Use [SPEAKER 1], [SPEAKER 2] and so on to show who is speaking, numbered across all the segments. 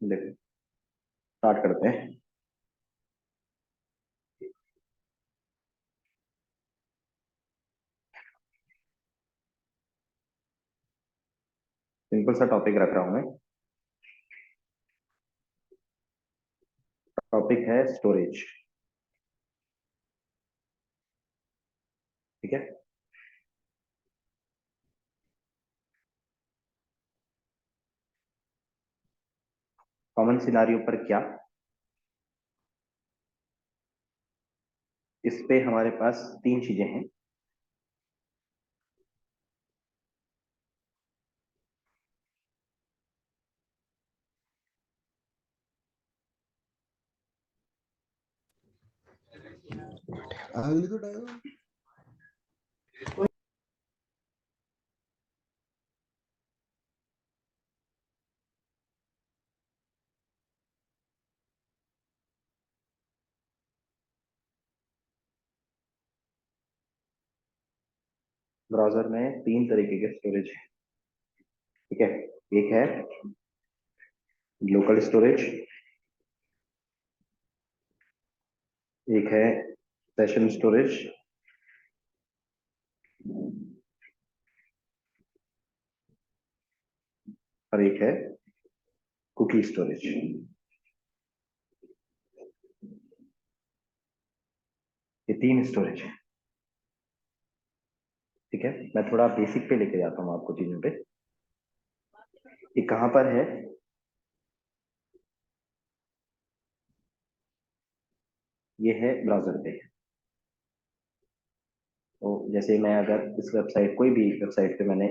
[SPEAKER 1] देखो, स्टार्ट करते हैं। सिंपल सा टॉपिक रख रहा हूं मैं। टॉपिक है स्टोरेज। ठीक है। कॉमन सिनारियो पर क्या, इस पे हमारे पास तीन चीजें हैं।
[SPEAKER 2] अगली तो टाइम
[SPEAKER 1] ब्राउजर में तीन तरीके के स्टोरेज है। ठीक है। एक है लोकल स्टोरेज, एक है सेशन स्टोरेज, और एक है कुकी स्टोरेज। ये तीन स्टोरेज है। ठीक है। मैं थोड़ा बेसिक पे लेके जाता हूँ आपको चीजों पे। ये कहाँ पर है? ये है ब्राउजर पे। तो जैसे मैं अगर इस वेबसाइट, कोई भी वेबसाइट पे मैंने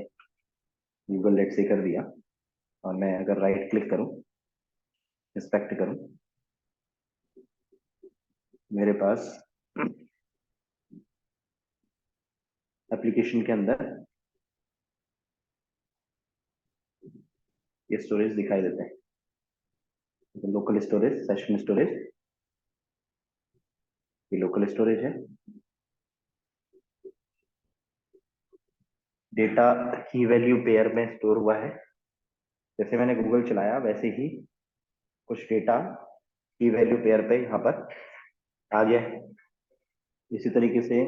[SPEAKER 1] गूगल लेट से कर दिया, और मैं अगर राइट क्लिक करूं, इंस्पेक्ट करूं, मेरे पास एप्लीकेशन के अंदर ये स्टोरेज दिखाई देते हैं। Local storage, session storage. ये लोकल स्टोरेज है। डेटा की वैल्यू पेयर में स्टोर हुआ है। जैसे मैंने गूगल चलाया वैसे ही कुछ डेटा की वैल्यू पेयर पे यहाँ पर आ गया है। इसी तरीके से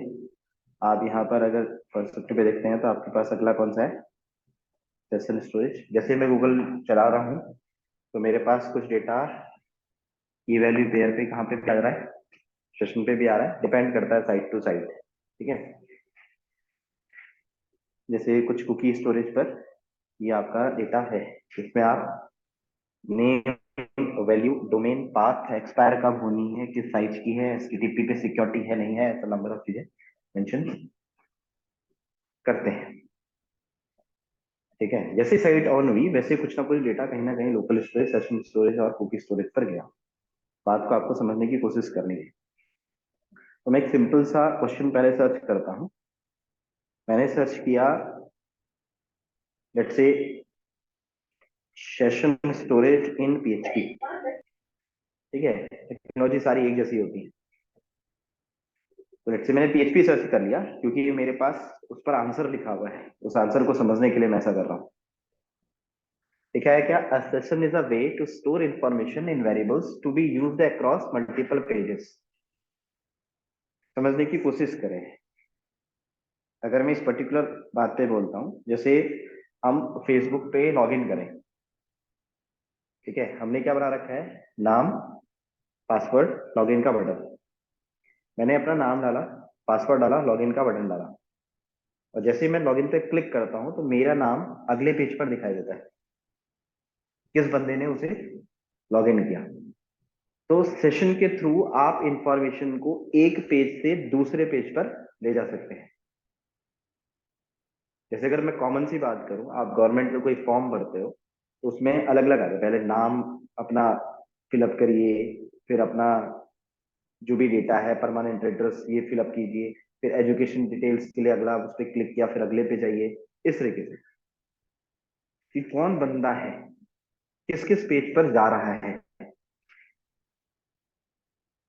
[SPEAKER 1] आप यहाँ पर अगर कंसेप्ट पे देखते हैं तो आपके पास अगला कौन सा है? Session storage. जैसे मैं गूगल चला रहा हूँ तो मेरे पास कुछ डेटा की वैल्यू पेयर पे कहाँ पे आ रहा है? सेशन पे भी आ रहा है। डिपेंड करता है साइट टू साइट। ठीक है। जैसे कुछ कुकी स्टोरेज पर ये आपका डेटा है, इसमें आप name, value, domain, path, expire कब होनी है, किस साइज की है, एचटीटीपी पे सिक्योरिटी है नहीं है, ऐसा नंबर ऑफ चीजें मेंशन करते हैं। ठीक है। जैसे साइट ऑन हुई वैसे कुछ ना कहीं लोकल स्टोरेज, सेशन स्टोरेज और कुकी स्टोरेज पर गया। बात को आपको समझने की कोशिश करनी है। तो मैं एक सिंपल सा क्वेश्चन पहले सर्च करता हूँ। मैंने सर्च किया, let's say session storage in PHP. ठीक है। टेक्नोलॉजी सारी एक जैसी होती है। तो लेट्स से मैंने पीएचपी सर्च कर लिया क्योंकि मेरे पास उस पर आंसर लिखा हुआ है। उस आंसर को समझने के लिए मैं ऐसा कर रहा हूँ। लिखा है क्या? A session is a way to store information in variables to be used across multiple pages. समझने की कोशिश करें। अगर मैं इस पर्टिकुलर बात पे बोलता हूँ, जैसे हम फेसबुक पे लॉग इन करें। ठीक है। हमने क्या बना रखा है? नाम, पासवर्ड, लॉगिन का बटन। मैंने अपना नाम डाला, पासवर्ड डाला, लॉगिन का बटन डाला, और जैसे ही मैं लॉगिन पे क्लिक करता हूं तो मेरा नाम अगले पेज पर दिखाई देता है। किस बंदे ने उसे लॉगिन किया? तो सेशन के थ्रू आप इंफॉर्मेशन को एक पेज से दूसरे पेज पर ले जा सकते हैं। जैसे अगर मैं कॉमन सी बात करूं, आप गवर्नमेंट में कोई फॉर्म भरते हो तो उसमें अलग अलग आता है। पहले नाम अपना फिलअप करिए, फिर अपना जो भी डेटा है, परमानेंट एड्रेस ये फिलअप कीजिए, फिर एजुकेशन डिटेल्स के लिए अगला उस पर क्लिक किया, फिर अगले पे जाइए। इस तरीके से कि कौन बंदा है, किस किस पेज पर जा रहा है,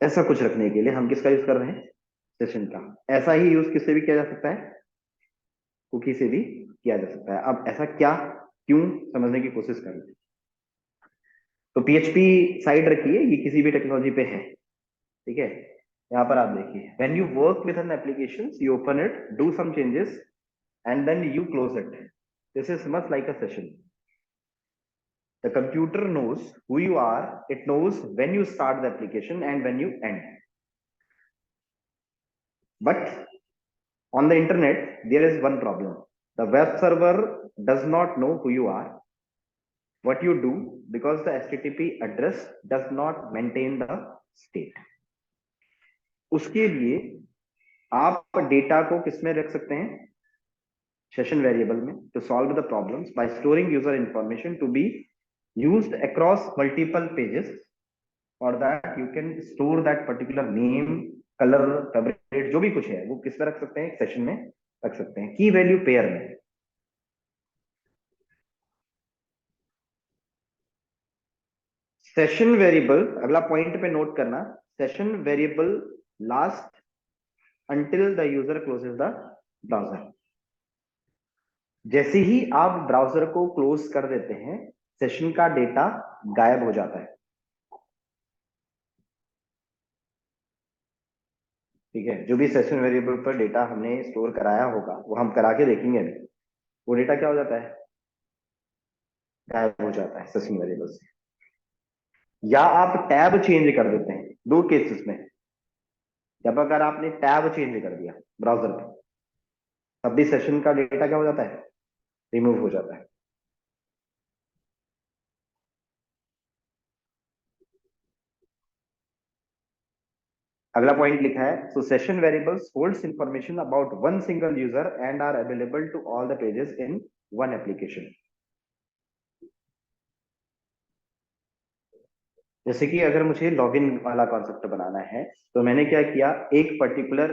[SPEAKER 1] ऐसा कुछ रखने के लिए हम किसका यूज कर रहे हैं? सेशन का। ऐसा ही यूज किससे भी किया जा सकता है? कुकी से भी किया जा सकता है। अब ऐसा क्या, क्यों, समझने की कोशिश करें। तो पीएचपी साइड रखिए, ये किसी भी टेक्नोलॉजी पे है, ठीक है। यहाँ पर आप देखिए, when you work with an application you open it, do some changes and then you close it, this is much like a session. The computer knows who you are, it knows when you start the application and when you end. But on the internet there is one problem: the web server does not know who you are, what you do, because the http address does not maintain the state. उसके लिए आप data को किसमें रख सकते हैं? Session variable में, to solve the problems by storing user information to be used across multiple pages. For that you can store that particular name, color, favorite, जो भी कुछ है वो किस में रख सकते हैं? सेशन में रख सकते हैं, की वैल्यू पेयर में। सेशन वेरिएबल, अगला पॉइंट पे नोट करना, session variable last until the user closes the browser. जैसे ही आप ब्राउजर को क्लोज कर देते हैं, सेशन का डेटा गायब हो जाता है, ठीक है। जो भी सेशन वेरिएबल पर डेटा हमने स्टोर कराया होगा वो हम करा के देखेंगे अभी, वो डेटा क्या हो जाता है? गायब हो जाता है सेशन वेरिएबल से। या आप टैब चेंज कर देते हैं, दो केसेस में। जब अगर आपने टैब चेंज कर दिया ब्राउजर पे, तब भी सेशन का डेटा क्या हो जाता है? रिमूव हो जाता है। अगला पॉइंट लिखा है, so session variables holds information about one single user and are available to all the pages in one application. जैसे कि अगर मुझे लॉगिन वाला कॉन्सेप्ट बनाना है, तो मैंने क्या किया, एक पर्टिकुलर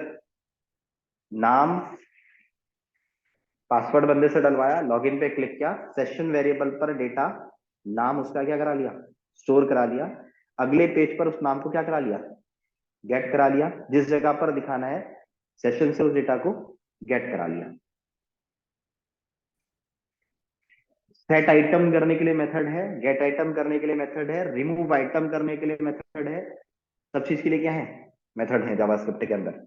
[SPEAKER 1] नाम पासवर्ड बंदे से डलवाया, लॉगिन पे क्लिक किया, सेशन वेरिएबल पर डेटा नाम उसका क्या करा लिया? स्टोर करा लिया। अगले पेज पर उस नाम को क्या करा लिया? गेट करा लिया। जिस जगह पर दिखाना है सेशन से उस डेटा को गेट करा लिया। सेट आइटम करने के लिए मेथड है, गेट आइटम करने के लिए मेथड है, रिमूव आइटम करने के लिए मेथड है। सब चीज के लिए क्या है? मेथड है जावास्क्रिप्ट के अंदर।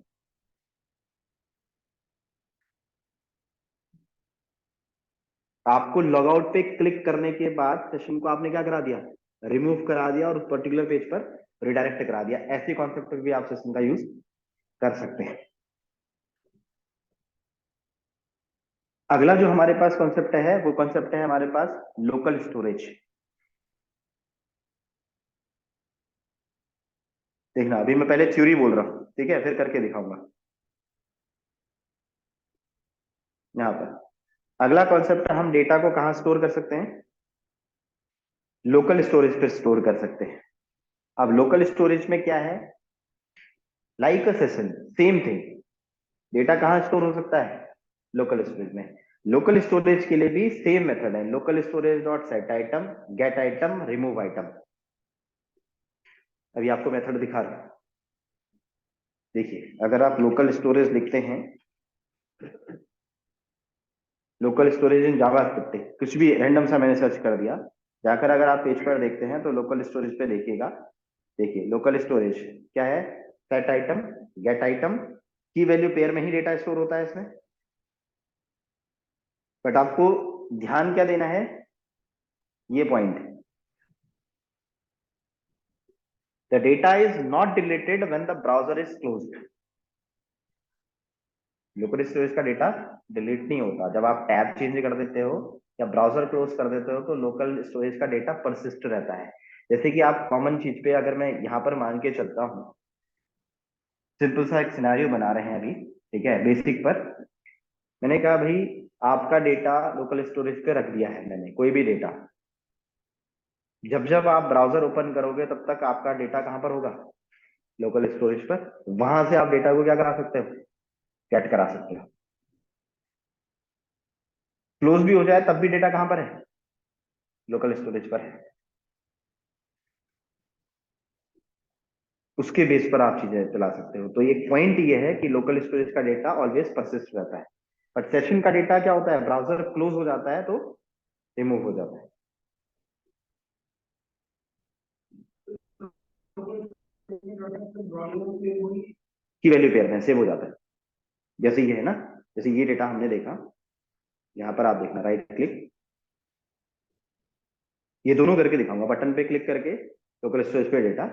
[SPEAKER 1] आपको लॉगआउट पे क्लिक करने के बाद सेशन को आपने क्या करा दिया? रिमूव करा दिया और उस पर्टिकुलर पेज पर रिडायरेक्ट करा दिया। ऐसे कॉन्सेप्ट भी आप सेशन का यूज कर सकते हैं। अगला जो हमारे पास कॉन्सेप्ट है वो कॉन्सेप्ट है हमारे पास लोकल स्टोरेज। देखना, अभी मैं पहले थ्योरी बोल रहा हूं, ठीक है, फिर करके दिखाऊंगा। यहाँ पर अगला कॉन्सेप्ट, हम डेटा को कहाँ स्टोर कर सकते हैं? लोकल स्टोरेज पर स्टोर कर सकते हैं। अब लोकल स्टोरेज में क्या है? Like a session, same thing. Data कहाँ स्टोर हो सकता है? लोकल स्टोरेज में। लोकल स्टोरेज के लिए भी सेम मेथड है, local storage dot set item, gate item, remove item. अभी आपको मेथड दिखा रहा हूं। देखिए, अगर आप लोकल स्टोरेज लिखते हैं, लोकल स्टोरेज इन जावास्क्रिप्ट, कुछ भी रैंडम सा मैंने सर्च कर दिया, जाकर अगर आप पेज पर देखते हैं तो लोकल स्टोरेज पे देखिएगा। देखिए लोकल स्टोरेज क्या है? सेट आइटम, गेट आइटम, की वैल्यू पेयर में ही डेटा स्टोर होता है इसमें। बट आपको ध्यान क्या देना है? ये point, the data is not deleted when the browser is closed. Local storage का डेटा डिलीट नहीं होता। जब आप टैब चेंज कर देते हो या ब्राउजर क्लोज कर देते हो तो लोकल स्टोरेज का डेटा परसिस्ट रहता है। जैसे कि आप कॉमन चीज पे, अगर मैं यहाँ पर मान के चलता हूँ, सिंपल सा एक सिनेरियो बना रहे हैं अभी, ठीक है, बेसिक पर। मैंने कहा भाई आपका डेटा लोकल स्टोरेज पे रख दिया है मैंने, कोई भी डेटा। जब जब आप ब्राउजर ओपन करोगे तब तक आपका डेटा कहाँ पर होगा? लोकल स्टोरेज पर। वहां से आप डेटा को क्या करा सकते हो? गेट करा सकते हो। क्लोज भी हो जाए तब भी डेटा कहाँ पर है? लोकल स्टोरेज पर है। उसके बेस पर आप चीजें चला सकते हो। तो एक पॉइंट ये है कि लोकल स्टोरेज का डेटा ऑलवेज परसिस्ट रहता है। बट सेशन का डेटा क्या होता है? ब्राउजर क्लोज हो जाता है तो रिमूव हो जाता है। की वैल्यू पेयर में सेव हो जाता है। जैसे ये है ना, जैसे ये डेटा हमने देखा, यहाँ पर आप देखना राइट क्लिक, ये दोनों करके दिखाऊंगा, बटन पे क्लिक करके लोकल स्टोरेज पे डेटा।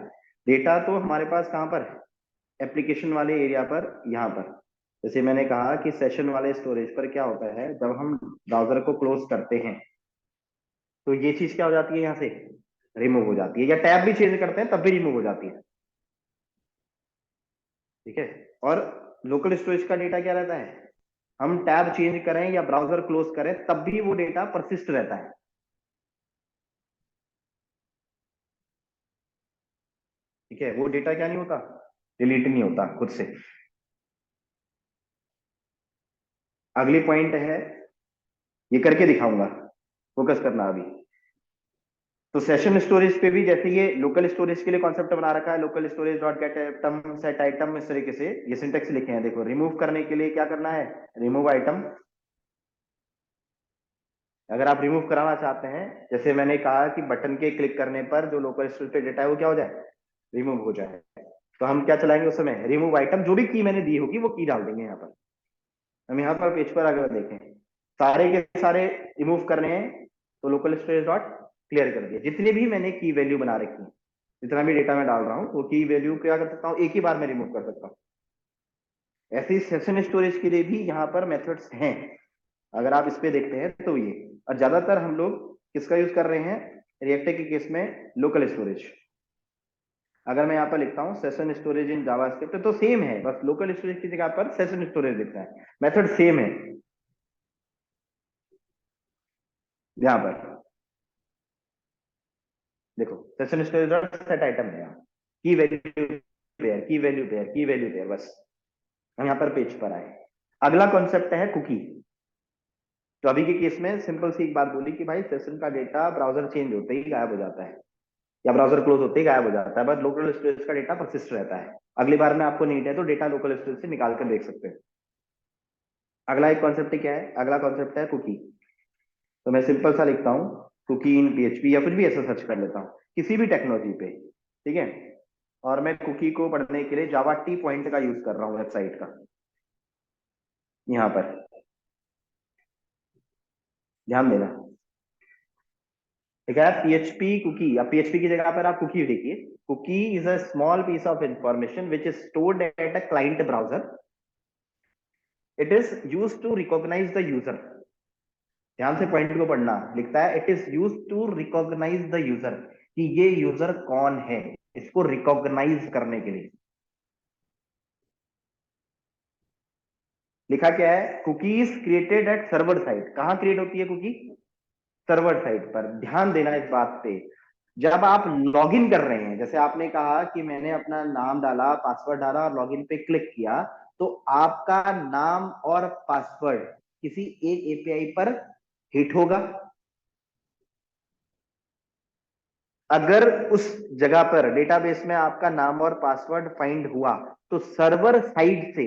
[SPEAKER 1] डेटा तो हमारे पास कहाँ पर है, एप्लीकेशन वाले एरिया पर, यहाँ पर। जैसे मैंने कहा कि सेशन वाले स्टोरेज पर क्या होता है, जब हम ब्राउजर को क्लोज करते हैं तो ये चीज क्या हो जाती है, यहाँ से रिमूव हो जाती है, या टैब भी चेंज करते हैं तब भी रिमूव हो जाती है। ठीक है। और लोकल स्टोरेज का डेटा क्या रहता है, हम टैब चेंज करें या ब्राउजर क्लोज करें तब भी वो डेटा परसिस्ट रहता है। ठीक है, वो डेटा क्या नहीं होता, डिलीट नहीं होता खुद से। अगली पॉइंट है, ये करके दिखाऊंगा, फोकस करना अभी। तो सेशन स्टोरेज पे भी जैसे ये लोकल स्टोरेज के लिए कॉन्सेप्ट बना रखा है, local storage dot get item set item, इस तरीके से ये सिंटेक्स लिखे हैं। देखो, रिमूव करने के लिए क्या करना है, रिमूव आइटम। अगर आप रिमूव कराना चाहते हैं, जैसे मैंने कहा कि बटन के क्लिक करने पर जो लोकल स्टोरेज पे डेटा है वो क्या हो जाए, रिमूव हो जाए, तो हम क्या चलाएंगे उस समय, रिमूव आइटम, जो भी की मैंने दी होगी वो की डाल देंगे यहाँ पर। हम यहाँ पर पेज पर अगर देखें, सारे के सारे रिमूव करने हैं तो लोकल स्टोरेज डॉट क्लियर कर दिया। जितने भी मैंने की वैल्यू बना रखी है, जितना भी डेटा मैं डाल रहा हूँ, वो की वैल्यू क्या कर सकता हूँ, एक ही बार में रिमूव कर सकता हूँ। ऐसे ही सेशन स्टोरेज के लिए भी यहाँ पर मेथड्स हैं, अगर आप इस पे देखते हैं तो ये। और ज्यादातर हम लोग किसका यूज कर रहे हैं, रिएक्ट के केस में लोकल स्टोरेज। अगर मैं यहाँ पर लिखता हूँ सेशन स्टोरेज इन जावास्क्रिप्ट तो सेम है, बस लोकल स्टोरेज की जगह पर सेशन स्टोरेज लिखता है, मेथड सेम है। यहाँ पर देखो, session storage dot set item है, यहाँ की वैल्यू पेयर, की वैल्यू पेयर, की वैल्यू पेयर, बस। हम यहाँ पर पेज पर आए। अगला कॉन्सेप्ट है कुकी। तो अभी के केस में सिंपल सी एक बात बोली कि भाई सेशन का डेटा ब्राउजर चेंज होते ही गायब हो जाता है, या ब्राउजर क्लोज होते ही गायब हो जाता है, बट लोकल स्टोरेज का डेटा परसिस्ट रहता है। अगली बार में आपको नीड है तो डेटा लोकल स्टोरेज से निकाल कर देख सकते हैं। अगला एक कॉन्सेप्ट क्या है, अगला कॉन्सेप्ट है कुकी। तो मैं सिंपल सा लिखता हूँ, कुकी इन पीएचपी, या कुछ भी ऐसा सर्च कर लेता हूँ किसी भी टेक्नोलॉजी पे। ठीक है, और मैं कुकी को पढ़ने के लिए जावा टी पॉइंट का यूज कर रहा हूँ, वेबसाइट का। यहाँ पर ध्यान देना, ठीक है, पीएचपी कुकी, अब पीएचपी की जगह पर आप कुकी देखिए। Cookie is a small piece of information which is stored at a client browser. It is use to recognise the user. ध्यान से पॉइंट को पढ़ना, लिखता है it is use to recognise the user, कि ये यूजर कौन है, इसको रिकॉग्नाइज करने के लिए। लिखा क्या है, cookies created at server side. कहां क्रिएट होती है कुकी, सर्वर साइड पर। ध्यान देना इस बात पे, जब आप लॉगिन कर रहे हैं, जैसे आपने कहा कि मैंने अपना नाम डाला, पासवर्ड डाला और लॉगिन पे क्लिक किया, तो आपका नाम और पासवर्ड किसी एक एपीआई पर हिट होगा। अगर उस जगह पर डेटाबेस में आपका नाम और पासवर्ड फाइंड हुआ, तो सर्वर साइड से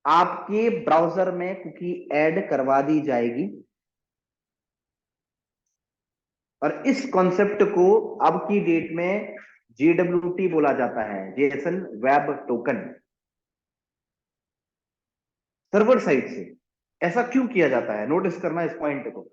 [SPEAKER 1] आपके ब्राउजर में कुकी ऐड करवा दी जाएगी। और इस कॉन्सेप्ट को अब की डेट में JWT बोला जाता है, JSON web token. Server side से ऐसा क्यों किया जाता है, नोटिस करना इस पॉइंट को।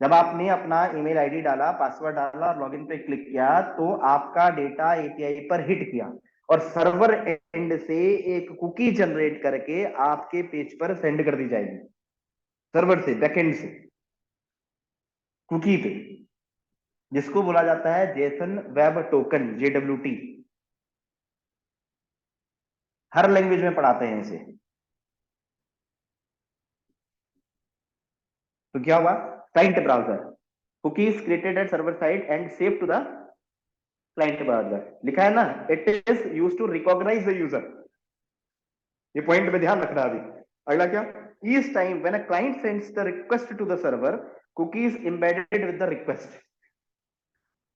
[SPEAKER 1] जब आपने अपना ईमेल आईडी डाला, पासवर्ड डाला और लॉगिन पे क्लिक किया, तो आपका डेटा एपीआई पर हिट किया, और सर्वर एंड से एक कुकी जनरेट करके आपके पेज पर सेंड कर दी जाएगी, सर्वर से, बैकएंड से, कुकी पे, जिसको बोला जाता है जेसन वेब टोकन, JWT। हर लैंग्वेज में पढ़ाते हैं इसे। तो क्या हुआ, client browser, cookies created at server side and save to the client browser. लिखा है ना, it is use to recognise the user. ये पॉइंट पे ध्यान रखना अभी। अगला क्या, each time when a client sends the request to the server, cookies embedded with the request.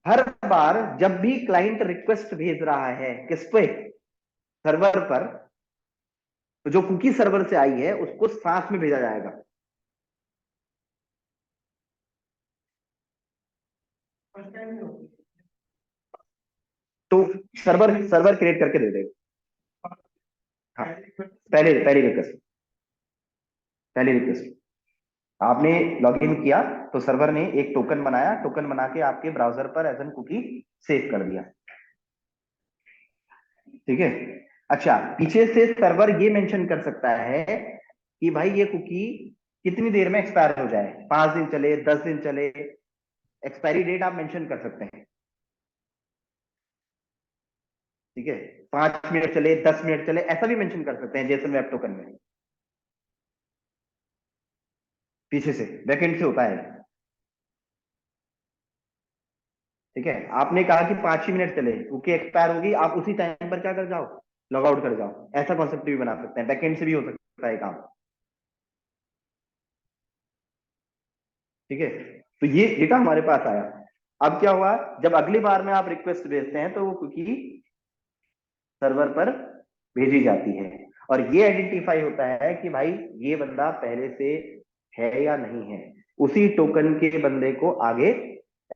[SPEAKER 1] हर बार जब भी क्लाइंट रिक्वेस्ट भेज रहा है किस पे, सर्वर पर, तो जो कुकी सर्वर से आई है उसको साथ में भेजा जाएगा। तो सर्वर सर्वर क्रिएट करके दे देगा। हाँ, पहले पहली रिक्वेस्ट, पहली रिक्वेस्ट आपने लॉगिन किया तो सर्वर ने एक टोकन बनाया, टोकन बना के आपके ब्राउजर पर एज एन कुकी सेव कर दिया। ठीक है। अच्छा, पीछे से सर्वर ये मेंशन कर सकता है कि भाई ये कुकी कितनी देर में एक्सपायर हो जाए, 5 दिन चले, 10 दिन चले, एक्सपायरी डेट आप मेंशन कर सकते हैं। ठीक है, 5 मिनट चले, 10 मिनट चले, ऐसा भी मेंशन कर सकते हैं जेसन वेब टोकन में। पीछे से बैकएंड से होता है। ठीक है, आपने कहा कि 5 ही मिनट चले, कुकी एक्सपायर होगी, आप उसी टाइम पर क्या कर जाओ, लॉग आउट कर जाओ। ऐसा कॉन्सेप्ट भी बना सकते हैं, बैकएंड से भी हो सकता है काम। ठीक है, तो ये डेटा हमारे पास आया। अब क्या हुआ, जब अगली बार में आप रिक्वेस्ट भेजते हैं तो वो कुकी सर्वर पर भेजी जाती है, और ये आइडेंटिफाई होता है कि भाई ये बंदा पहले से है या नहीं है, उसी टोकन के बंदे को आगे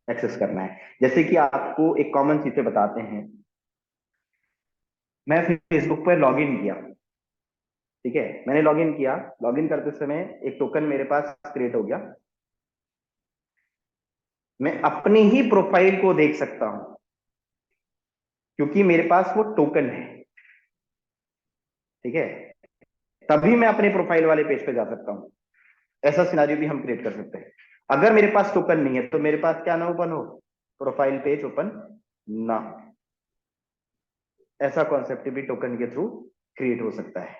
[SPEAKER 1] एक्सेस करना है। जैसे कि आपको एक कॉमन चीजें बताते हैं, मैं फेसबुक पर लॉग इन किया। ठीक है, मैंने लॉग इन किया, लॉग इन करते समय एक टोकन मेरे पास क्रिएट हो गया। मैं अपनी ही प्रोफाइल को देख सकता हूं क्योंकि मेरे पास वो टोकन है। ठीक है, तभी मैं अपने प्रोफाइल वाले पेज पे जा सकता हूं। ऐसा सिनारियो भी हम क्रिएट कर सकते हैं। अगर मेरे पास टोकन नहीं है तो मेरे पास क्या ना ओपन हो, प्रोफाइल पेज ओपन ना हो। ऐसा कॉन्सेप्ट भी टोकन के थ्रू क्रिएट हो सकता है।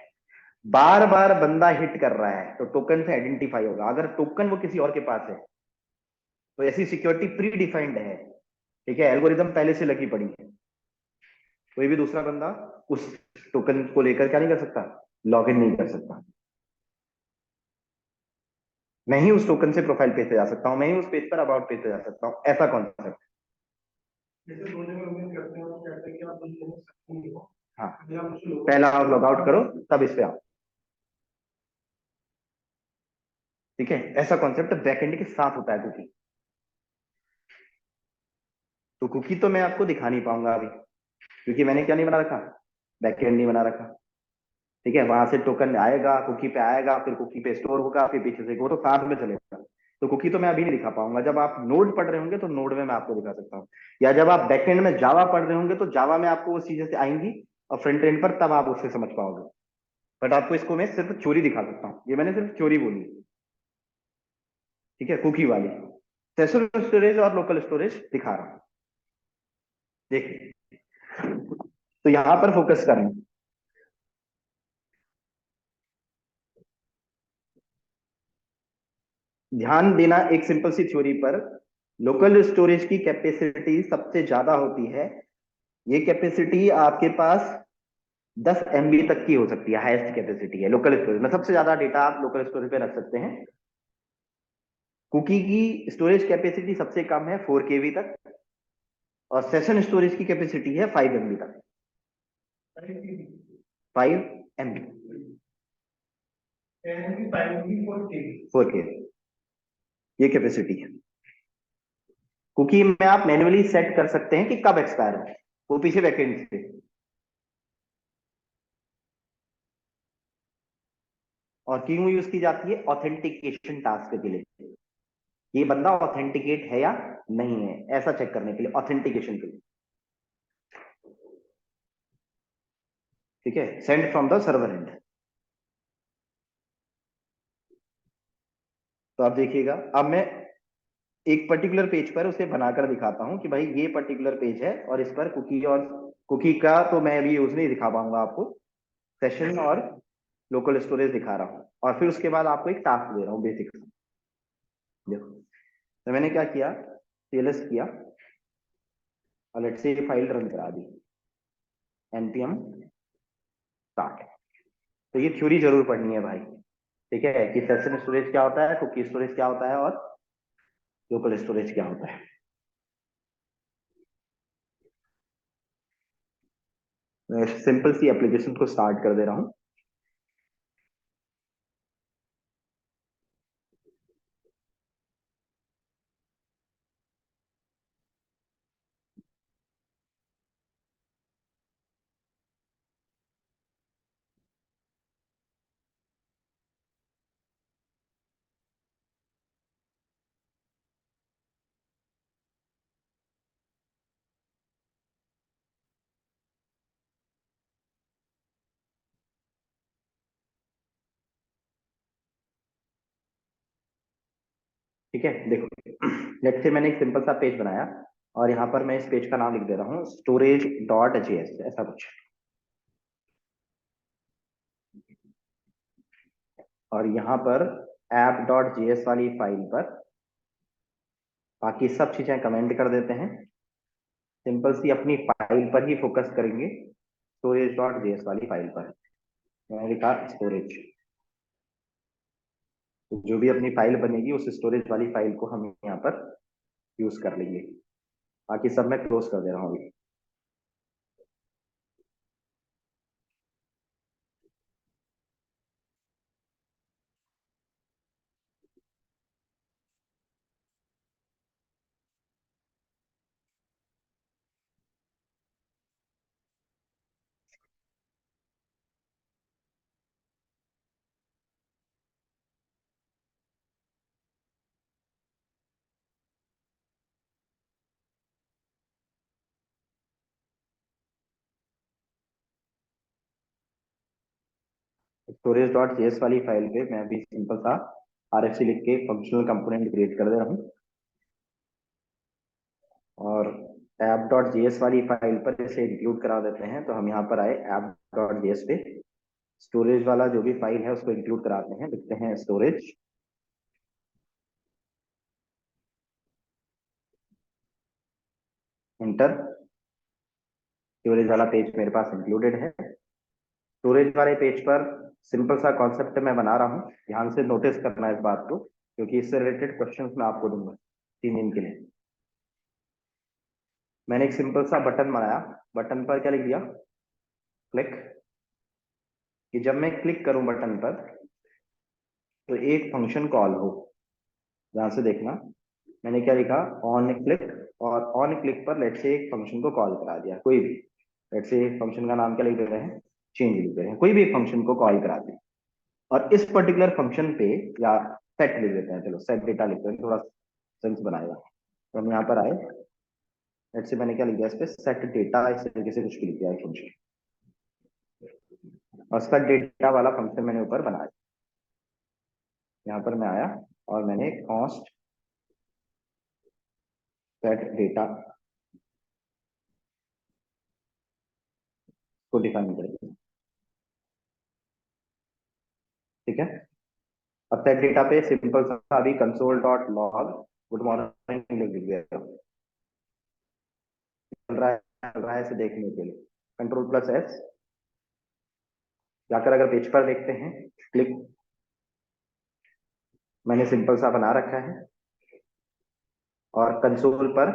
[SPEAKER 1] बार बार बंदा हिट कर रहा है तो टोकन से आइडेंटिफाई होगा। अगर टोकन वो किसी और के पास है तो ऐसी सिक्योरिटी प्री डिफाइंड है। ठीक है, एल्गोरिदम पहले से लगी पड़ी है, कोई भी दूसरा बंदा उस टोकन को लेकर क्या नहीं कर सकता, लॉग इन नहीं कर सकता। मैं ही उस टोकन से प्रोफाइल पेज पे जा सकता हूं, मैं ही उस पेज पर अबाउट पेज पे जा सकता हूं। ऐसा कॉन्सेप्ट। जैसे दो जगह लॉगिन करते हैं और कहते हैं कि आप बंदे हो सकते नहीं हो। हाँ, पहला आप लॉग आउट करो तब इस पे आओ। ठीक है, ऐसा कॉन्सेप्ट बैकएंड के साथ होता है कुकी। तो कुकी तो मैं आपको दिखा नहीं पाऊंगा अभी, क्योंकि मैंने क्या नहीं बना रखा, बैकएंड नहीं बना रखा। ठीक है, वहां से टोकन आएगा, कुकी पे आएगा, फिर कुकी पे स्टोर होगा, फिर पीछे से वो तो साथ में चलेगा। तो कुकी तो मैं अभी नहीं दिखा पाऊंगा। जब आप नोड पढ़ रहे होंगे तो नोड में मैं आपको दिखा सकता हूँ, या जब आप बैकएंड में जावा पढ़ रहे होंगे तो जावा में आपको वो चीजें से आएंगी और फ्रंट एंड पर, तब आप उससे समझ पाओगे। बट आपको इसको मैं सिर्फ चोरी दिखा सकता हूँ, ये मैंने सिर्फ चोरी बोली। ठीक है, कुकी वाली सेशन स्टोरेज और लोकल स्टोरेज दिखा रहा हूँ। देखिए, तो यहां पर फोकस करें। ध्यान देना एक सिंपल सी थ्योरी पर, लोकल स्टोरेज की कैपेसिटी सबसे ज्यादा होती है। ये कैपेसिटी आपके पास 10 MB तक की हो सकती है, हाईएस्ट कैपेसिटी है लोकल स्टोरेज में। सबसे ज्यादा डेटा आप लोकल स्टोरेज पे रख सकते हैं। कुकी की स्टोरेज कैपेसिटी सबसे कम है 4 KB तक, और सेशन स्टोरेज की कैपेसिटी है 5 MB तक। 5 MB, 4 KB, ये कैपेसिटी है। कुकी में आप मैन्युअली सेट कर सकते हैं कि कब एक्सपायर हो, वो पीछे बैकएंड से। और क्यों यूज की जाती है, ऑथेंटिकेशन टास्क के लिए। ये बंदा ऑथेंटिकेट है या नहीं है, ऐसा चेक करने के लिए, ऑथेंटिकेशन के लिए। ठीक है, send from the server and. तो आप देखिएगा, अब मैं एक पर्टिकुलर पेज पर उसे बनाकर दिखाता हूं कि भाई ये पर्टिकुलर पेज है और इस पर कुकी, और कुकी का तो मैं अभी यूज नहीं दिखा पाऊंगा आपको, सेशन और लोकल स्टोरेज दिखा रहा हूं, और फिर उसके बाद आपको एक टास्क दे रहा हूं बेसिक। देखो, तो मैंने क्या किया, सीएलएस किया और लेट्स से फाइल रन करा दी, npm स्टार्ट। तो ये थ्योरी जरूर पढ़नी है भाई। ठीक है, कि सेशन स्टोरेज क्या होता है, कुकी स्टोरेज क्या होता है, और लोकल स्टोरेज क्या होता है। मैं सिंपल सी एप्लीकेशन को स्टार्ट कर दे रहा हूं। ठीक है, देखो लेट्स से मैंने एक सिंपल सा पेज बनाया और यहाँ पर मैं इस पेज का नाम लिख दे रहा हूँ स्टोरेज डॉट जेएस, ऐसा कुछ। और यहाँ पर ऐप डॉट जेएस वाली फाइल पर बाकी सब चीजें कमेंट कर देते हैं। सिंपल सी अपनी फाइल पर ही फोकस करेंगे, स्टोरेज डॉट जेएस वाली फाइल पर। मैंने लिखा स्टोरेज, तो जो भी अपनी फाइल बनेगी उस स्टोरेज वाली फाइल को हम यहाँ पर यूज कर लेंगे। बाकी सब मैं क्लोज कर दे रहा हूँ अभी। स्टोरेज डॉट जेएस वाली फाइल पे मैं अभी सिंपल सा आरएफसी लिख के फंक्शनल कंपोनेंट क्रिएट कर दे रहा हूँ। और ऐप डॉट जेएस वाली फाइल पर इसे इंक्लूड करा देते हैं, तो हम यहाँ पर आए ऐप डॉट जेएस पे, स्टोरेज वाला जो भी फाइल है उसको इंक्लूड कराते हैं, लिखते हैं स्टोरेज, इंटर। स्टोरेज वाला पेज मेरे पास इंक्लूडेड है। स्टोरेज वाले पेज पर सिंपल सा कॉन्सेप्ट मैं बना रहा हूँ, ध्यान से नोटिस करना इस बात को, क्योंकि इससे रिलेटेड क्वेश्चंस मैं आपको दूंगा 3 दिन के लिए। मैंने एक सिंपल सा बटन बनाया, बटन पर क्या लिख दिया, क्लिक। कि जब मैं क्लिक करूं बटन पर तो एक फंक्शन कॉल हो। ध्यान से देखना, मैंने क्या लिखा, ऑन क्लिक। और ऑन क्लिक पर लेट से एक फंक्शन को कॉल करा दिया, कोई भी। लेट से फंक्शन का नाम क्या लिख देते हैं, चेंज लिख देते हैं, कोई भी एक फंक्शन को कॉल करा दिया। और इस पर्टिकुलर फंक्शन पे, या सेट लिख देते हैं, चलो सेट डेटा लिखते हैं, थोड़ा सेंस बनाएगा। तो हम यहाँ पर आए, लेट से मैंने क्या लिख दिया इस पे, सेट डेटा, इस तरीके से कुछ लिख दिया है फंक्शन। और सेट डेटा वाला फंक्शन मैंने ऊपर बनाया। यहाँ पर मैं आया और मैंने कॉस्ट सेट डेटा को डिफाइन कर दिया। ठीक है, अब सेट डेटा पे सिंपल सा अभी console dot log good morning लिख दिया, चल रहा है इसे देखने के लिए। कंट्रोल प्लस एस, जाकर अगर पेज पर देखते हैं, क्लिक, मैंने सिंपल सा बना रखा है। और कंसोल पर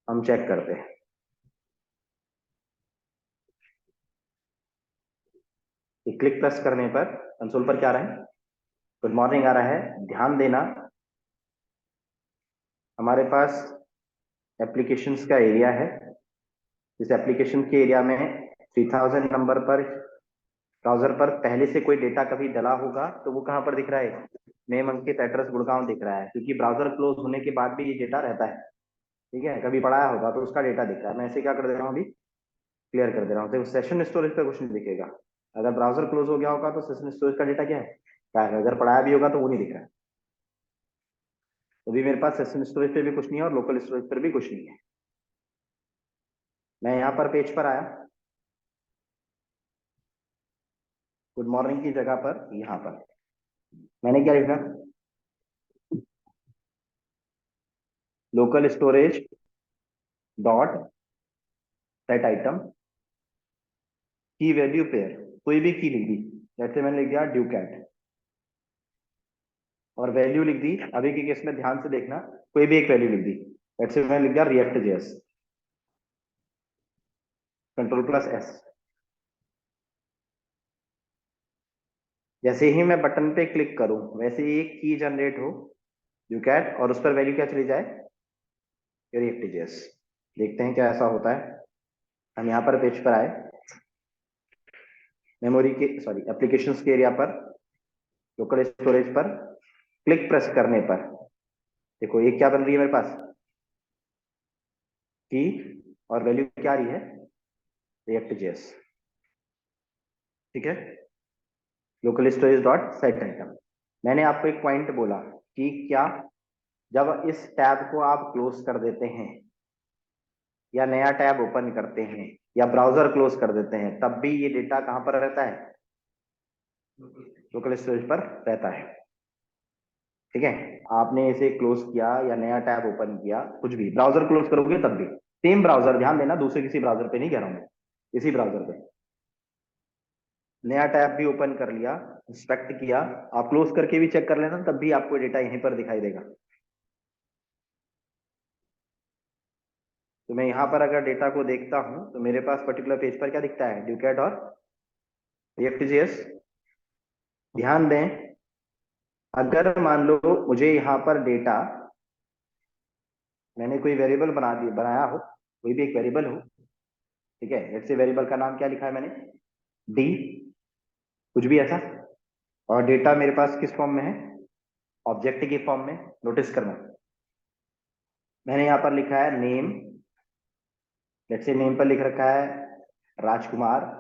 [SPEAKER 1] हम चेक करते हैं, कि क्लिक प्रेस करने पर कंसोल पर क्या आ रहा है, गुड मॉर्निंग आ रहा है। ध्यान देना, हमारे पास एप्लीकेशंस का एरिया है। इस एप्लीकेशन के एरिया में 3000 नंबर पर ब्राउजर पर पहले से कोई डेटा कभी डला होगा तो वो कहाँ पर दिख रहा है, नेम अंकित एड्रेस गुड़गांव दिख रहा है, क्योंकि ब्राउजर क्लोज होने के बाद भी ये डेटा रहता है। ठीक है, कभी पढ़ाया होगा तो उसका डेटा दिख रहा है। मैं इसे क्या कर दे रहा हूँ अभी, क्लियर कर दे रहा हूँ। तो सेशन स्टोरेज पे कुछ नहीं दिखेगा। अगर ब्राउजर क्लोज हो गया होगा तो सेशन स्टोरेज का डेटा क्या है, अगर पढ़ाया भी होगा तो वो नहीं दिख रहा है। तो अभी मेरे पास सेशन स्टोरेज पे भी कुछ नहीं है और लोकल स्टोरेज पर भी कुछ नहीं है। मैं यहाँ पर पेज पर आया, गुड मॉर्निंग की जगह पर यहाँ पर मैंने क्या लिखा, local storage dot set item की वैल्यू पेयर, कोई भी की लिख दी। जैसे मैंने लिख दिया ड्यू कैट, और वैल्यू लिख दी, अभी के केस में ध्यान से देखना, कोई भी एक वैल्यू लिख दी। जैसे मैंने लिख दिया react JS, control plus S. जैसे ही मैं बटन पे क्लिक करूं वैसे ही एक की जनरेट हो, ड्यू कैट, और उस पर वैल्यू क्या चली जाए, रिएक्ट जेएस। देखते हैं क्या ऐसा होता है। हम यहाँ पर पेज पर आए, मेमोरी के सॉरी एप्लीकेशंस के एरिया पर, लोकल स्टोरेज पर क्लिक प्रेस करने पर देखो एक क्या बन रही है मेरे पास, की, और वैल्यू क्या आ रही है, रिएक्ट जेएस। ठीक है, local storage dot set item. मैंने आपको एक पॉइंट बोला कि क्या जब इस टैब को आप क्लोज कर देते हैं या नया टैब ओपन करते हैं या ब्राउजर क्लोज कर देते हैं, तब भी ये डेटा कहां पर रहता है? लोकल स्टोरेज पर रहता है। ठीक है, आपने इसे क्लोज किया या नया टैब ओपन किया, कुछ भी ब्राउजर क्लोज करोगे तब भी सेम ब्राउजर, ध्यान देना दूसरे किसी ब्राउजर पे नहीं कह रहा हूं, इसी ब्राउजर पे नया टैब भी ओपन कर लिया, इंस्पेक्ट किया, आप क्लोज करके भी चेक कर लेना, तब भी आपको डेटा यहीं पर दिखाई देगा। तो मैं यहां पर अगर डेटा को देखता हूं तो मेरे पास पर्टिकुलर पेज पर क्या दिखता है? डुकेट और react.js। ध्यान दें, अगर मान लो मुझे यहाँ पर डेटा, मैंने कोई वेरिएबल बनाया हो, कोई भी एक वेरिएबल हो, ठीक है, लेट्स से वेरिएबल का नाम क्या लिखा है मैंने? डी, कुछ भी ऐसा, और डेटा मेरे पास किस फॉर्म में है? ऑब्जेक्ट के फॉर्म में। नोटिस करना, मैंने यहाँ पर लिखा है नेम, लेट्स से नेम पर लिख रखा है राजकुमार,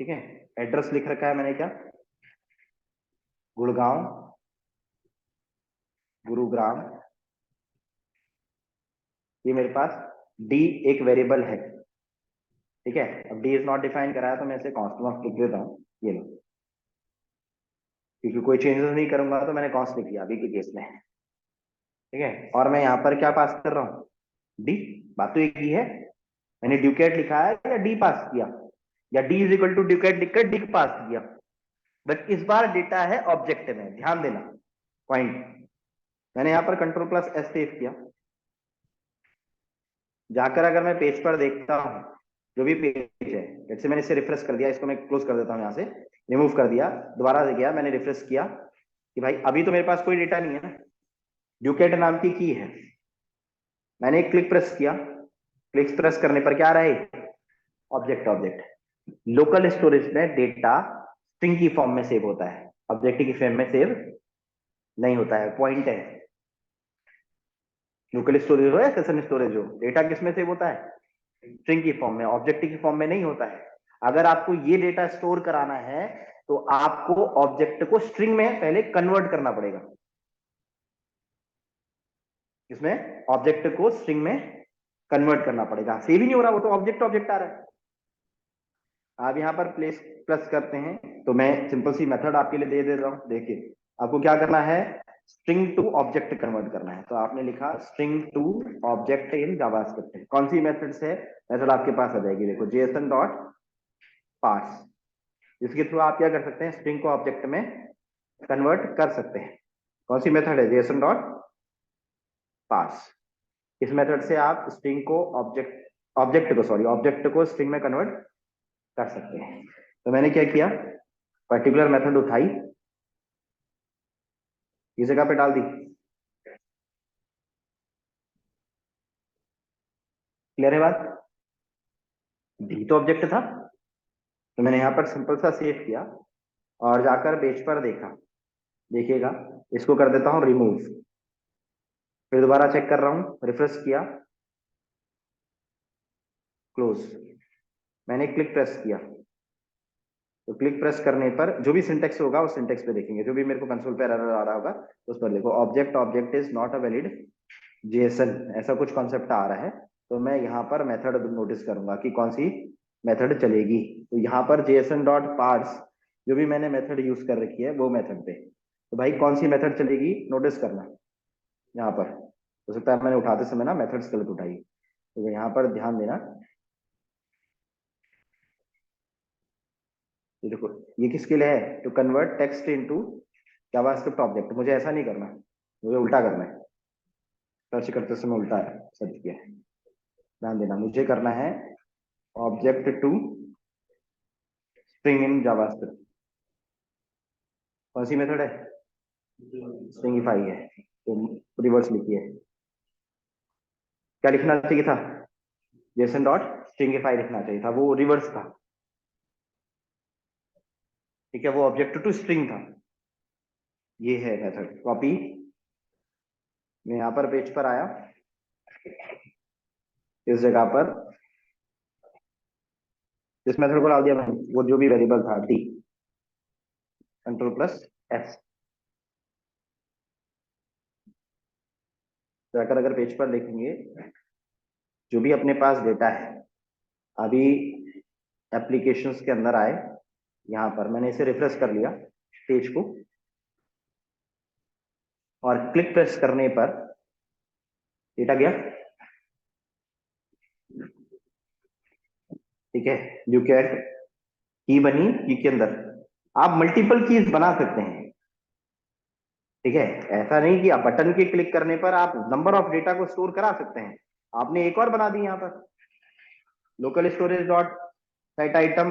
[SPEAKER 1] ठीक है। एड्रेस लिख रखा है मैंने क्या? गुड़गांव, गुरुग्राम। ये मेरे पास डी एक वेरिएबल है, ठीक है। अब डी इज नॉट डिफाइन कराया तो मैं इसे कॉन्स्ट लिख देता हूँ, ये लो, क्योंकि कोई चेंजेस नहीं करूंगा तो मैंने कॉन्स्ट लिख लिया अभी के केस में, ठीक है। और मैं यहाँ पर क्या पास कर रहा हूँ? डी। बात तो एक ही है, मैंने ड्यूकेट लिखा है या डी पास किया, या डी इज इक्वल टू ड्यूकेट लिखकर डी पास किया, बट इस बार डेटा है ऑब्जेक्ट में, ध्यान देना पॉइंट। मैंने यहाँ पर कंट्रोल प्लस एस सेव किया, जाकर अगर मैं पेज पर देखता हूँ, जो भी पेज है, जैसे मैंने इसे रिफ्रेश कर दिया, इसको मैं क्लोज कर देता हूँ, यहाँ से रिमूव कर दिया, दोबारा गया, मैंने रिफ्रेश किया कि भाई अभी तो मेरे पास कोई डेटा नहीं है ना, ड्यूकेट नाम की है, मैंने क्लिक प्रेस किया, क्लिक प्रेस करने पर क्या आ रहा है? ऑब्जेक्ट। ऑब्जेक्ट लोकल स्टोरेज में डेटा स्ट्रिंग की फॉर्म में सेव होता है, ऑब्जेक्ट की फॉर्म में सेव नहीं होता है, पॉइंट है। लोकल स्टोरेज हो या सेशन स्टोरेज हो, डेटा किस में सेव होता है? स्ट्रिंग की फॉर्म में, ऑब्जेक्ट की फॉर्म में नहीं होता है। अगर आपको ये डेटा स्टोर कराना है तो आपको ऑब्जेक्ट को स्ट्रिंग में पहले कन्वर्ट करना पड़ेगा, इसमें ऑब्जेक्ट को स्ट्रिंग में कन्वर्ट करना पड़ेगा। सेव ही नहीं हो रहा, वो तो ऑब्जेक्ट ऑब्जेक्ट आ रहा है। आप यहाँ पर प्लेस प्लस करते हैं, तो मैं सिंपल सी मेथड आपके लिए दे रहा हूँ, देखिए आपको क्या करना है, स्ट्रिंग टू ऑब्जेक्ट कन्वर्ट करना है। तो आपने लिखा string to object in JavaScript, कौन सी मेथड से? मेथड आपके पास आ जाएगी, देखो जेएसएन डॉट पार्स, इसके थ्रू आप क्या कर सकते हैं? स्ट्रिंग को ऑब्जेक्ट में कन्वर्ट कर सकते हैं। कौन सी मेथड है? JSON dot parse. इस मेथड से आप स्ट्रिंग को ऑब्जेक्ट को स्ट्रिंग में कन्वर्ट कर सकते हैं। तो मैंने क्या किया, पर्टिकुलर मेथड उठाई, इस जगह पे डाल दी। क्लियर है बात? डी तो ऑब्जेक्ट था, तो मैंने यहाँ पर सिंपल सा सेव किया और जाकर पेज पर देखा, देखिएगा इसको कर देता हूँ रिमूव, फिर दोबारा चेक कर रहा हूँ, रिफ्रेश किया, क्लोज, मैंने क्लिक प्रेस किया, तो क्लिक प्रेस करने पर जो भी सिंटेक्स होगा उस सिंटेक्स पे देखेंगे, जो भी मेरे को कंसोल पे एरर आ रहा होगा तो उस पर देखो object object is not a valid JSON, ऐसा कुछ कॉन्सेप्ट आ रहा है। तो मैं यहाँ पर मेथड नोटिस करूंगा कि कौन सी मेथड चलेगी। तो यहाँ पर जेएसएन डॉट पार्स, जो भी मैंने मेथड यूज कर रखी है वो मेथड पे, तो भाई कौन सी मेथड चलेगी नोटिस करना। यहाँ पर हो सकता है मैंने उठाते समय ना मेथड्स गलत उठाई, तो यहाँ पर ध्यान देना। ये देखो, ये किसके लिए है? To convert text into JavaScript object. मुझे ऐसा नहीं करना, मुझे उल्टा करना है, सर्च करते समय उल्टा सर्च किया है, ध्यान देना। मुझे करना है object to string in JavaScript. कौन सी मेथड है? स्ट्रिंगिफाई है, तो रिवर्स लिखिए, क्या लिखना चाहिए था? जेसन डॉट स्ट्रिंगिफाई लिखना चाहिए था, वो रिवर्स था, ठीक है, वो ऑब्जेक्ट टू स्ट्रिंग था। ये है मेथड कॉपी, मैं यहाँ पर पेज पर आया, इस जगह पर इस मेथड को डाल दिया मैंने, वो जो भी वेरिएबल था डी, कंट्रोल प्लस एस। जाकर अगर पेज पर देखेंगे, जो भी अपने पास डेटा है, अभी एप्लीकेशंस के अंदर आए, यहाँ पर मैंने इसे रिफ्रेश कर लिया पेज को, और क्लिक प्रेस करने पर डेटा गया। ठीक है, यू कैट की बनी, की के अंदर आप मल्टीपल कीज बना सकते हैं। ठीक है, ऐसा नहीं कि आप बटन के क्लिक करने पर आप नंबर ऑफ डेटा को स्टोर करा सकते हैं। आपने एक और बना दी यहाँ पर, local storage dot set item,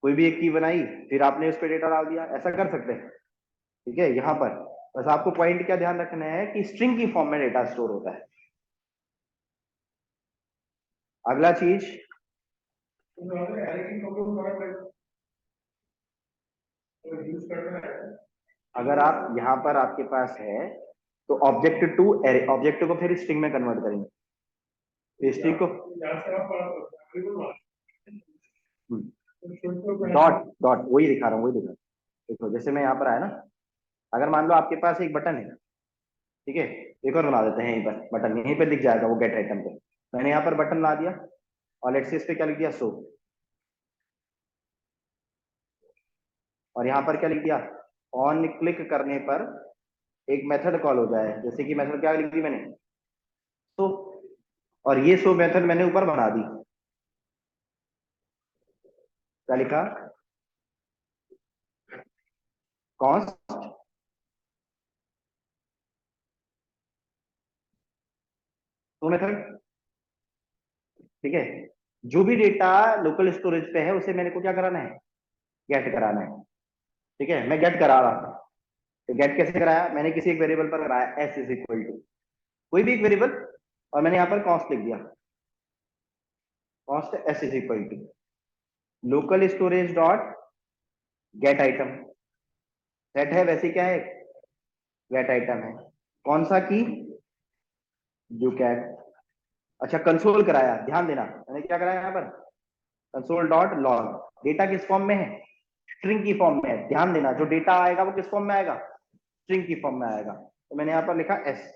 [SPEAKER 1] कोई भी एक की बनाई, फिर आपने उस पर डेटा डाल दिया, ऐसा कर सकते हैं। ठीक है, यहाँ पर बस आपको पॉइंट क्या ध्यान रखना है कि स्ट्रिंग की फॉर्म में डेटा स्टोर होता है। अगला चीज, अगर आप यहाँ पर आपके पास है तो ऑब्जेक्ट टू एरे, ऑब्जेक्ट को फिर स्ट्रिंग में कन्वर्ट करेंगे, स्ट्रिंग को डॉट डॉट, वही दिखा रहा हूँ, वही दिखा रहा हूँ। देखो जैसे मैं यहाँ पर आया ना, अगर मान लो आपके पास एक बटन है, ठीक है, एक और बना देते हैं, यहीं पर बटन यहीं पर दिख जाएगा वो गेट आइटम पे। मैंने यहाँ पर बटन ला दिया और लेट्स से इस पे क्या लिख दिया, शो, और यहाँ पर क्या लिख दिया, ऑन क्लिक करने पर एक मेथड कॉल हो जाए, जैसे कि मेथड क्या लिख दी मैंने, शो, और ये शो मेथड मैंने ऊपर बना दी, क्या लिखा, कॉन्स्ट शो मेथड। ठीक है, जो भी डेटा लोकल स्टोरेज पे है उसे मैंने को क्या कराना है, गेट कराना है। ठीक है, मैं गेट करा रहा था, तो गेट कैसे कराया, मैंने किसी एक वेरिएबल पर कराया, एस इज इक्वल टू कोई भी एक वेरिएबल, और मैंने यहाँ पर कॉस्ट लिख दिया, const s is equal to local storage dot get item, set है वैसे क्या है, गेट आइटम है, कौन सा की, जो कैट। अच्छा, कंसोल कराया, ध्यान देना मैंने क्या कराया यहाँ पर, कंसोल डॉट लॉग, डेटा किस फॉर्म में है, स्ट्रिंग की फॉर्म में है। ध्यान देना जो डेटा आएगा वो किस फॉर्म में आएगा, स्ट्रिंग की फॉर्म में आएगा। तो मैंने यहाँ पर लिखा एस,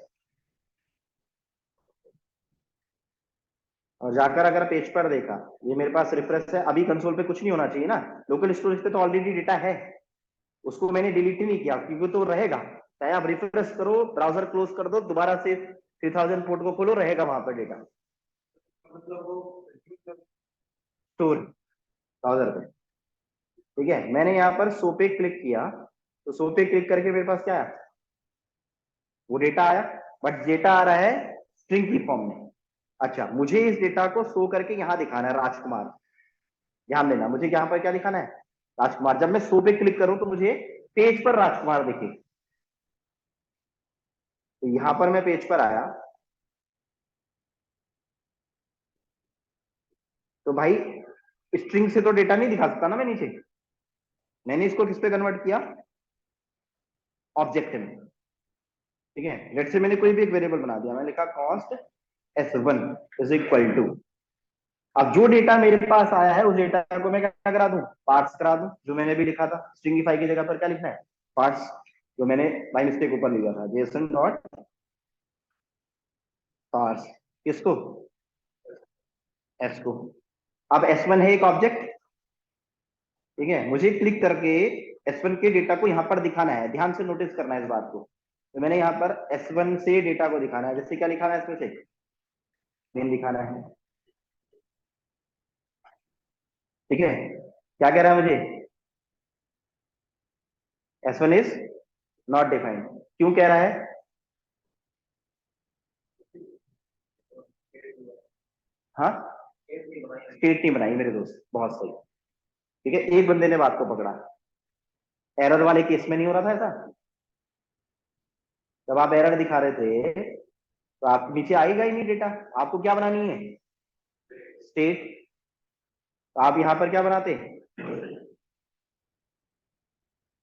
[SPEAKER 1] और जाकर अगर पेज पर देखा, ये मेरे पास रिफ्रेश है, अभी कंसोल पे कुछ नहीं होना चाहिए ना, लोकल स्टोरेज पे तो ऑलरेडी डेटा है, उसको मैंने डिलीट ही नहीं किया क्योंकि तो रहेगा, चाहे आप रिफ्रेश करो, ब्राउजर क्लोज कर दो, दोबारा से 3000 पोर्ट को खोलो, रहेगा वहां पर डेटा स्टोर ब्राउजर पे। ठीक है, मैंने यहाँ पर शो पे क्लिक किया, तो शो पे क्लिक करके मेरे पास क्या आया, वो डेटा आया, बट डेटा आ रहा है स्ट्रिंग की फॉर्म में। अच्छा, मुझे इस डेटा को शो करके यहाँ दिखाना है राजकुमार, ध्यान देना मुझे यहाँ पर क्या दिखाना है, राजकुमार। जब मैं शो पे क्लिक करूं तो मुझे पेज पर राजकुमार दिखे, तो यहां पर मैं पेज पर आया, तो भाई स्ट्रिंग से तो डेटा नहीं दिखा सकता ना मैं नीचे, मैंने इसको किस पे कन्वर्ट किया, ऑब्जेक्ट में। ठीक है, लेट से मैंने कोई भी एक वेरिएबल बना दिया, मैंने लिखा cost s1 is equal to, अब जो डेटा मेरे पास आया है उस डेटा को मैं क्या करा दूं, पार्ट्स करा दूं, जो मैंने भी लिखा था स्ट्रिंगिफाई की जगह पर क्या लिखना है, पार्ट्स, जो मैंने बाय मिस्टेक ऊपर लिखा था, जेसन डॉट पार्ट्स, किसको, एस को। अब S1 है एक ऑब्जेक्ट, ठीक है, मुझे क्लिक करके S1 के डेटा को यहां पर दिखाना है, ध्यान से नोटिस करना है इस बात को। तो मैंने यहाँ पर S1 से डेटा को दिखाना है, जैसे क्या लिखाना है, इसमें से नेम दिखाना है। ठीक है, क्या कह रहा है मुझे, S1 इज नॉट डिफाइंड, क्यों कह रहा है, हाँ, स्टेट नहीं बनाई मेरे दोस्त, बहुत सही। ठीक है, एक बंदे ने बात को पकड़ा, एरर वाले केस में नहीं हो रहा था ऐसा, जब आप एरर दिखा रहे थे तो आप नीचे आएगा ही नहीं डेटा, आपको क्या बनानी है, स्टेट, तो आप यहां पर क्या बनाते,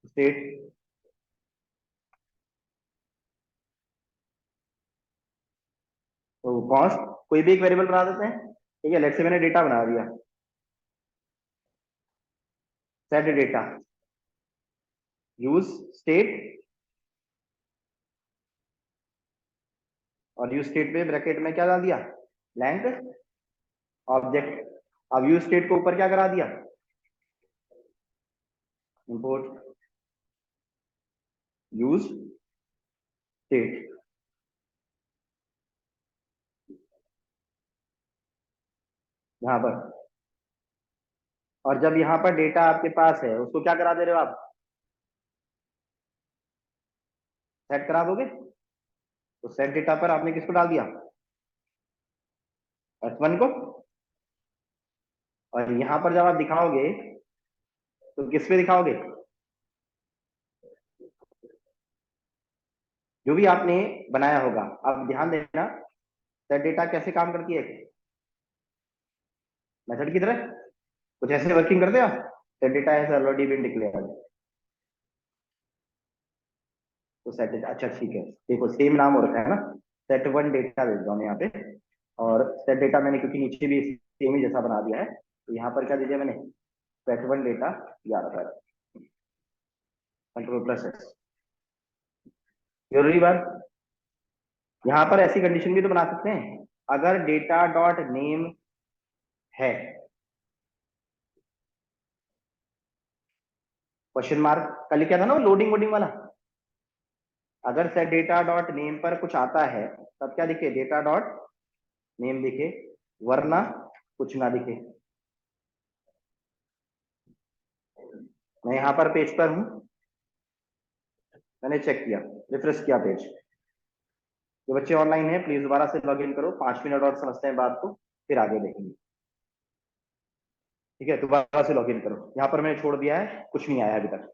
[SPEAKER 1] स्टेट, तो कॉस्ट कोई भी एक वेरिएबल बना देते हैं। ठीक है, लेट से मैंने डेटा बना दिया, सेट डेटा, यूज स्टेट, और यूज स्टेट पे ब्रैकेट में क्या डाल दिया, लेंथ ऑब्जेक्ट। अब यूज स्टेट को ऊपर क्या करा दिया, इंपोर्ट यूज स्टेट, यहां पर। और जब यहां पर डेटा आपके पास है उसको क्या करा दे रहे हो आप, सेट करा दोगे। तो सेट डेटा पर आपने किसको डाल दिया, S1 को। और यहां पर जब आप दिखाओगे तो किस पे दिखाओगे, जो भी आपने बनाया होगा। अब ध्यान देना, सेट डेटा कैसे काम करती है, मेथड की तरह कुछ ऐसे वर्किंग करते हो। Set data has already been declared, तो सेट डेटा, अच्छा ठीक है, देखो सेम नाम हो रखा है ना, सेट वन डेटा दे दो यहाँ पे। और सेट डेटा मैंने क्योंकि नीचे भी सेम ही जैसा बना दिया है, तो यहाँ पर क्या दे दिया मैंने, सेट वन डेटा दिया रखा है, कंट्रोल प्लस एस। जरूरी बात, यहाँ पर ऐसी कंडीशन भी तो बना सकते हैं, अगर डेटा डॉट नेम है, क्वेश्चन मार्क कल क्या था ना, लोडिंग वोडिंग वाला। अगर सेट डेटा डॉट नेम पर कुछ आता है तब क्या दिखे, डेटा डॉट नेम दिखे, वरना कुछ ना दिखे। मैं यहाँ पर पेज पर हूं, मैंने चेक किया, रिफ्रेश किया पेज। जो बच्चे ऑनलाइन है प्लीज दोबारा से लॉग इन करो, 5 मिनट और समझते हैं बात को, फिर आगे देखेंगे। ठीक है, दोबारा से लॉग इन करो, यहाँ पर मैंने छोड़ दिया है, कुछ नहीं आया अभी तक।